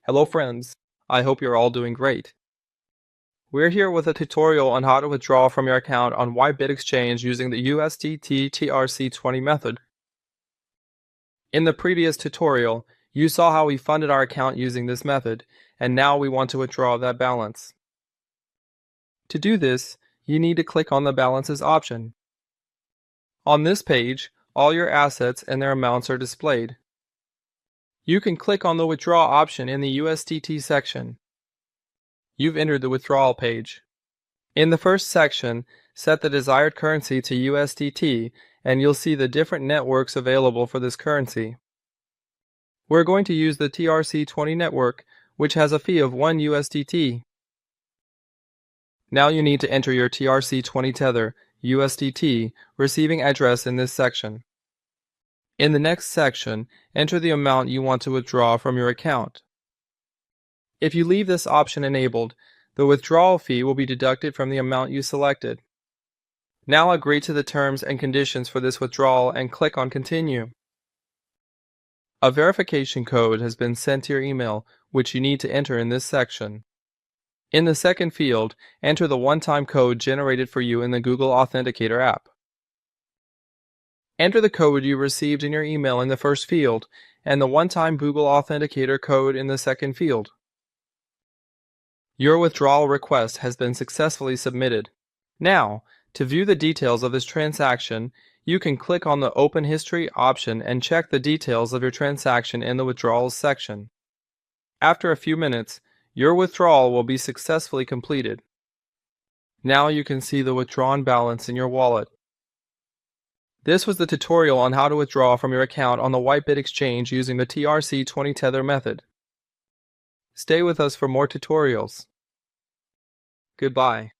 Hello friends, I hope you're all doing great. We're here with a tutorial on how to withdraw from your account on WhiteBit Exchange using the USDT TRC20 method. In the previous tutorial, you saw how we funded our account using this method, and now we want to withdraw that balance. To do this, you need to click on the Balances option. On this page, all your assets and their amounts are displayed. You can click on the Withdraw option in the USDT section. You've entered the withdrawal page. In the first section, set the desired currency to USDT and you'll see the different networks available for this currency. We're going to use the TRC20 network, which has a fee of 1 USDT. Now you need to enter your TRC20 tether, USDT, receiving address in this section. In the next section, enter the amount you want to withdraw from your account. If you leave this option enabled, the withdrawal fee will be deducted from the amount you selected. Now agree to the terms and conditions for this withdrawal and click on Continue. A verification code has been sent to your email, which you need to enter in this section. In the second field, enter the one-time code generated for you in the Google Authenticator app. Enter the code you received in your email in the first field and the one-time Google Authenticator code in the second field. Your withdrawal request has been successfully submitted. Now, to view the details of this transaction, you can click on the Open History option and check the details of your transaction in the Withdrawals section. After a few minutes, your withdrawal will be successfully completed. Now you can see the withdrawn balance in your wallet. This was the tutorial on how to withdraw from your account on the WhiteBit Exchange using the TRC20 Tether method. Stay with us for more tutorials. Goodbye.